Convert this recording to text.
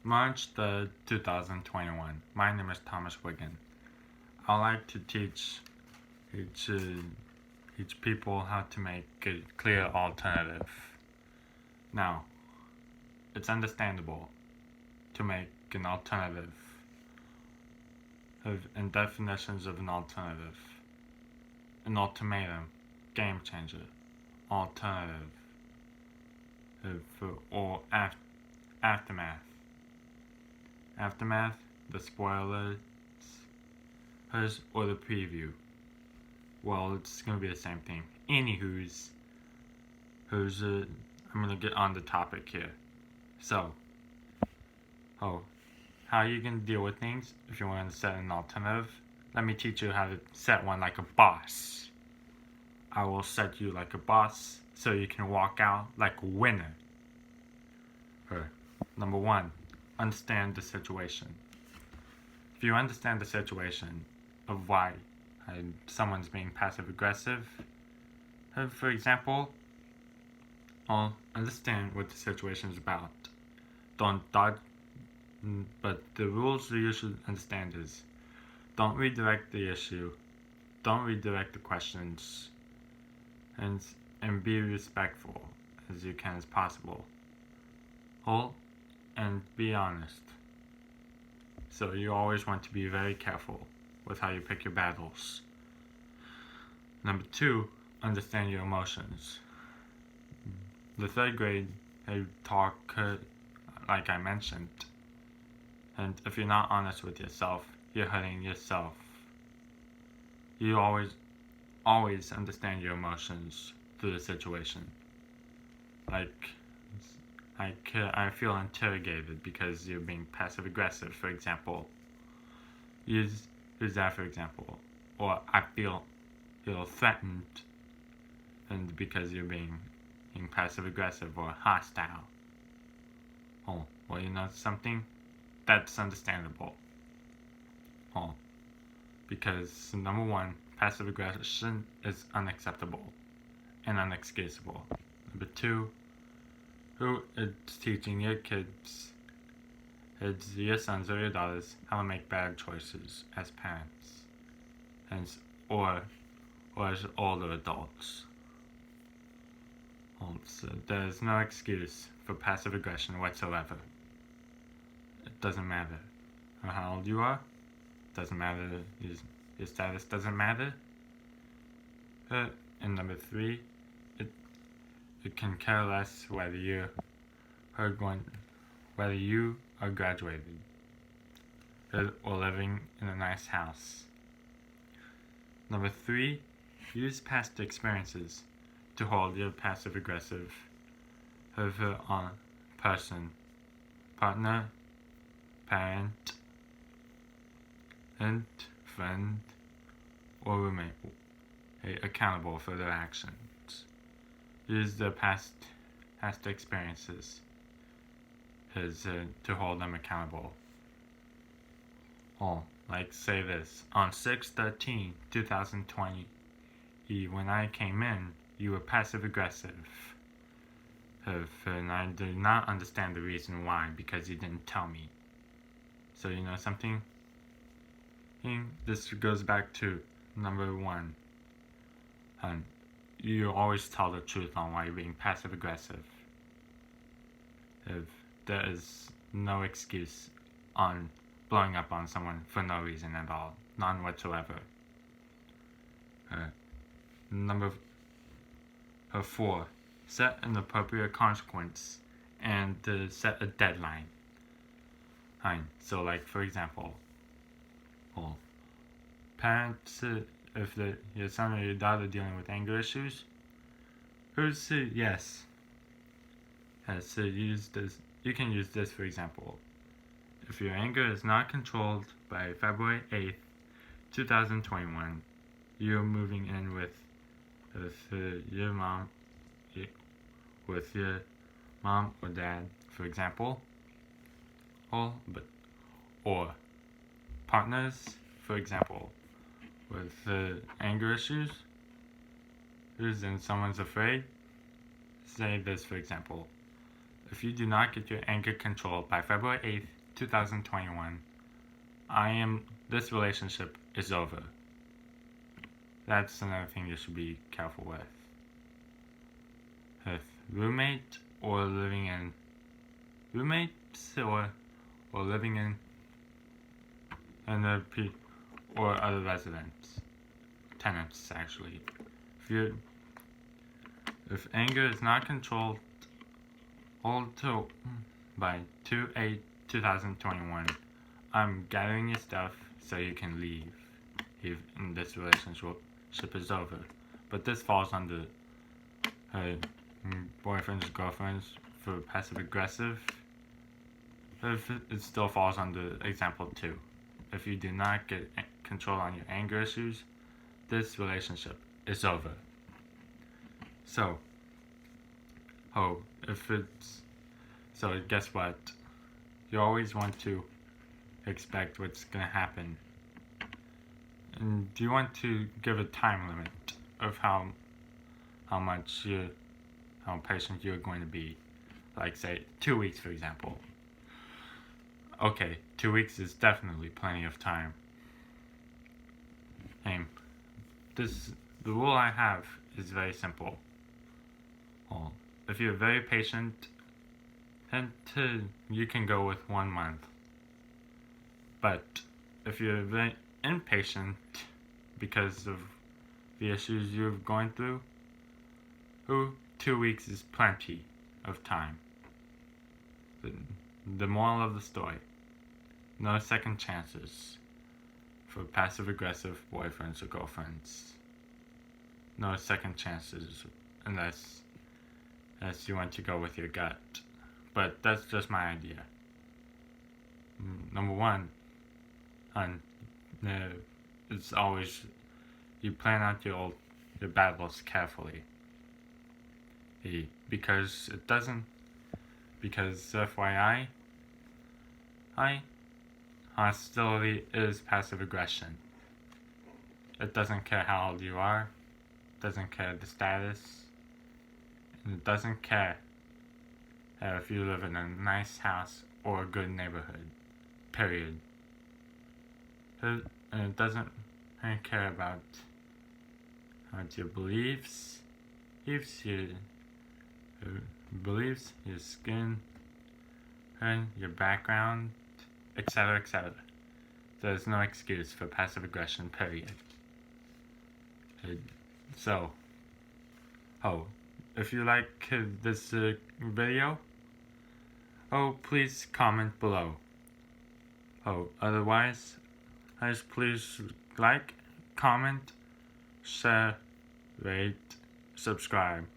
March 2021. My name is Thomas Wiggin. I like to teach each people how to make a clear alternative. Now, it's understandable to make an alternative and definitions of an alternative. An ultimatum, game changer, alternative, or aftermath. Aftermath, the spoilers, or the preview. Well, it's gonna be the same thing. Anywho's, I'm gonna get on the topic here. So, how are you gonna deal with things if you want to set an alternative? Let me teach you how to set one like a boss. I will set you like a boss so you can walk out like a winner. Number one, understand the situation. If you understand the situation of why someone's being passive aggressive, for example, I'll understand what the situation is about. Don't dodge, but the rules you should understand is don't redirect the issue, don't redirect the questions, and be respectful as you can as possible. And be honest. So you always want to be very careful with how you pick your battles. Number two, understand your emotions. The third grade, they talk like I mentioned. And if you're not honest with yourself, you're hurting yourself. You always understand your emotions through the situation. I feel interrogated because you're being passive aggressive, for example. Use that for example. Or I feel threatened, and because you're being passive aggressive or hostile. Oh, well, you know something? That's understandable. Oh, because number one, passive aggression is unacceptable and unexcusable. Number two, who is teaching your kids, your sons or your daughters, how to make bad choices as parents, or as older adults. So there's no excuse for passive aggression whatsoever. It doesn't matter how old you are. Doesn't matter. Your status doesn't matter. And number three, it can care less whether you are graduated or living in a nice house. Number three, use past experiences to hold your passive aggressive on person, partner, parent, and friend or roommate accountable for their actions. Use the past experiences to hold them accountable. Like say this, on 6/13/2020, when I came in, you were passive aggressive. And I did not understand the reason why because you didn't tell me. So you know something? This goes back to number one. You always tell the truth on why you're being passive aggressive. If there is no excuse on blowing up on someone for no reason at all, none whatsoever. Number 4, set an appropriate consequence and set a deadline. So like for example, parents, if your son or your daughter are dealing with anger issues, yes. So use this. You can use this for example. If your anger is not controlled by February 8th, 2021, you're moving in with your mom or dad, for example, or partners, for example, with anger issues, and someone's afraid. Say this, for example. if you do not get your anger controlled by February 8th, 2021, this relationship is over. That's another thing you should be careful with. With roommates or living in or other residents, tenants actually. If anger is not controlled by 2/8/2021, I'm gathering your stuff so you can leave. If this relationship is over. But this falls under boyfriends, girlfriends for passive aggressive. It still falls under example 2. If you do not get control on your anger issues, this relationship is over. So, guess what? You always want to expect what's going to happen. And do you want to give a time limit of how patient you're going to be? Like, say, 2 weeks, for example. Okay, 2 weeks is definitely plenty of time. Hey, the rule I have is very simple. Well, if you're very patient, you can go with 1 month. But if you're very impatient because of the issues you're going through, 2 weeks is plenty of time. The moral of the story: no second chances for passive aggressive boyfriends or girlfriends. No second chances unless you want to go with your gut. But that's just my idea. Number 1, it's always you plan out your battles carefully. Because FYI, hostility is passive aggression. It doesn't care how old you are, doesn't care the status, and it doesn't care if you live in a nice house or a good neighborhood, period. And it doesn't care about your beliefs, your skin, and your background, etc., etc. There's no excuse for passive aggression, period. If you like this video, please comment below. Otherwise, please like, comment, share, rate, subscribe.